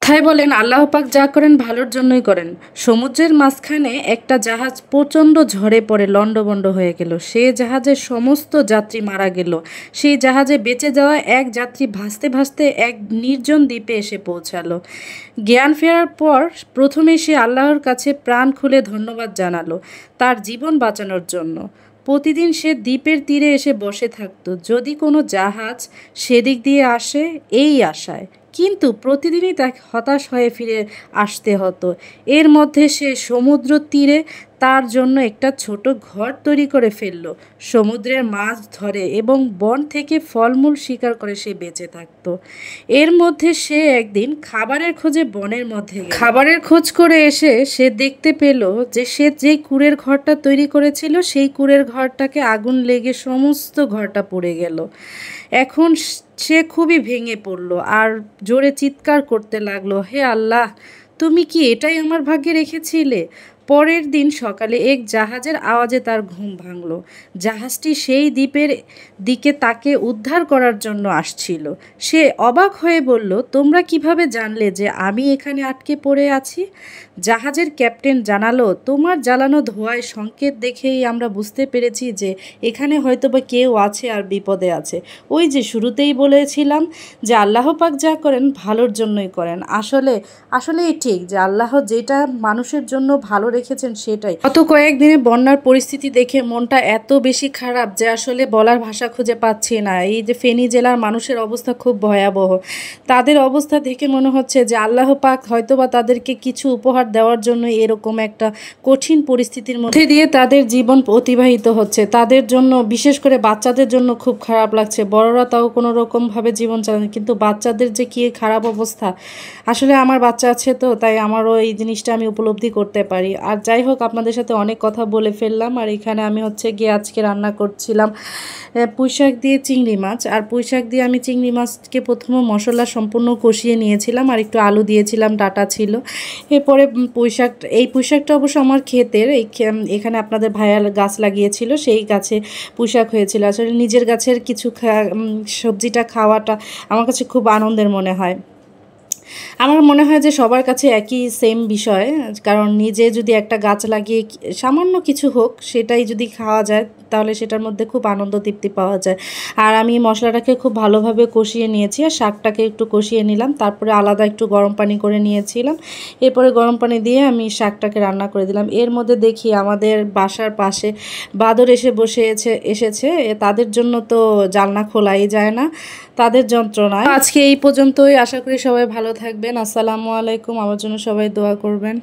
তাই বলেন আল্লাহ পাক যা করেন ভালোর জন্যই করেন। সমুদ্রের মাঝখানে একটা জাহাজ প্রচণ্ড ঝড়ে পড়ে লণ্ডভণ্ড হয়ে গেল। সে জাহাজের সমস্ত যাত্রী মারা গেল। সেই জাহাজে বেঁচে যাওয়া এক যাত্রী ভাসতে ভাসতে এক নির্জন দ্বীপে এসে পৌঁছালো। জ্ঞান ফেরার পর প্রথমে সে আল্লাহর কাছে প্রাণ খুলে ধন্যবাদ জানালো তার জীবন বাঁচানোর জন্য। প্রতিদিন সে দ্বীপের তীরে এসে বসে থাকতো, যদি কোনো জাহাজ সেদিক দিয়ে আসে এই আশায়। কিন্তু প্রতিদিনই তাকে হতাশ হয়ে ফিরে আসতে হতো। এর মধ্যে সে সমুদ্র তীরে তার জন্য একটা ছোট ঘর তৈরি করে ফেললো। সমুদ্রের মাছ ধরে এবং বন থেকে ফলমূল শিকার করে সে বেঁচে থাকতো। এর মধ্যে সে একদিন খাবারের খোঁজে বনের মধ্যে গেল। খাবারের খোঁজ করে এসে সে দেখতে পেল যে সে যেই কুঁড়ের ঘরটা তৈরি করেছিল সেই কুঁড়ের ঘরটাকে আগুন লেগে সমস্ত ঘরটা পুড়ে গেল। এখন সে খুবই ভেঙে পড়ল আর জোরে চিৎকার করতে লাগলো, হে আল্লাহ, তুমি কি এটাই আমার ভাগ্যে রেখেছিলে? পরের দিন সকালে এক জাহাজের আওয়াজে তার ঘুম ভাঙল। জাহাজটি সেই দ্বীপের দিকে তাকে উদ্ধার করার জন্য আসছিল। সে অবাক হয়ে বলল, তোমরা কিভাবে জানলে যে আমি এখানে আটকে পড়ে আছি? জাহাজের ক্যাপ্টেন জানালো, তোমার জ্বালানো ধোঁয়ায় সংকেত দেখেই আমরা বুঝতে পেরেছি যে এখানে হয়তোবা কেউ আছে আর বিপদে আছে। ওই যে শুরুতেই বলেছিলাম যে আল্লাহ পাক যা করেন ভালোর জন্যই করেন। আসলেই ঠিক যে আল্লাহ যেটা মানুষের জন্য ভালো রেখেছেন সেটাই। গত কয়েকদিনে বন্যার পরিস্থিতি দেখে মনটা এত বেশি খারাপ যে আসলে বলার ভাষা খুঁজে পাচ্ছি না। এই যে ফেনী জেলার মানুষের অবস্থা খুব ভয়াবহ। তাদের অবস্থা দেখে মনে হচ্ছে যে আল্লাহ পাক হয়তোবা তাদেরকে কিছু উপহার দেওয়ার জন্য এরকম একটা কঠিন পরিস্থিতির মধ্যে দিয়ে তাদের জীবন অতিবাহিত হচ্ছে। তাদের জন্য, বিশেষ করে বাচ্চাদের জন্য খুব খারাপ লাগছে। বড়রা তাও কোনো রকমভাবে জীবন চালান, কিন্তু বাচ্চাদের যে কী খারাপ অবস্থা। আসলে আমার বাচ্চা আছে তো তাই আমারও এই জিনিসটা আমি উপলব্ধি করতে পারি। আর যাই হোক, আপনাদের সাথে অনেক কথা বলে ফেললাম। আর এখানে আমি গিয়ে আজকে রান্না করছিলাম পুঁইশাক দিয়ে চিংড়ি মাছ। আর পুঁইশাক দিয়ে আমি চিংড়ি মাছকে প্রথমে মশলা সম্পূর্ণ কষিয়ে নিয়েছিলাম আর একটু আলু দিয়েছিলাম, ডাটা ছিল। এরপরে এই পুঁইশাকটা অবশ্য আমার ক্ষেতের, এখানে আপনাদের ভাইয়া গাছ লাগিয়েছিল, সেই গাছে পুঁইশাক হয়েছিল। আসলে নিজের গাছের কিছু সবজিটা খাওয়াটা আমার কাছে খুব আনন্দের মনে হয়। আমার মনে হয় যে সবার কাছে একই সেম বিষয়, কারণ নিজে যদি একটা গাছ লাগিয়ে সামান্য কিছু হোক সেটাই যদি খাওয়া যায় তাহলে সেটার মধ্যে খুব আনন্দ তৃপ্তি পাওয়া যায়। আর আমি মশলাটাকে খুব ভালোভাবে কষিয়ে নিয়েছি আর শাকটাকে একটু কষিয়ে নিলাম, তারপরে আলাদা একটু গরম পানি করে নিয়েছিলাম। এরপরে গরম পানি দিয়ে আমি শাকটাকে রান্না করে দিলাম। এর মধ্যে দেখি আমাদের বাসার পাশে বাদর এসেছে। তাদের জন্য তো জানলা খোলাই যায় না, তাদের যন্ত্রণায়। আজকে এই পর্যন্তই। আশা করি সবাই ভালো থাকবেন। আসসালামু আলাইকুম। আমার জন্য সবাই দোয়া করবেন।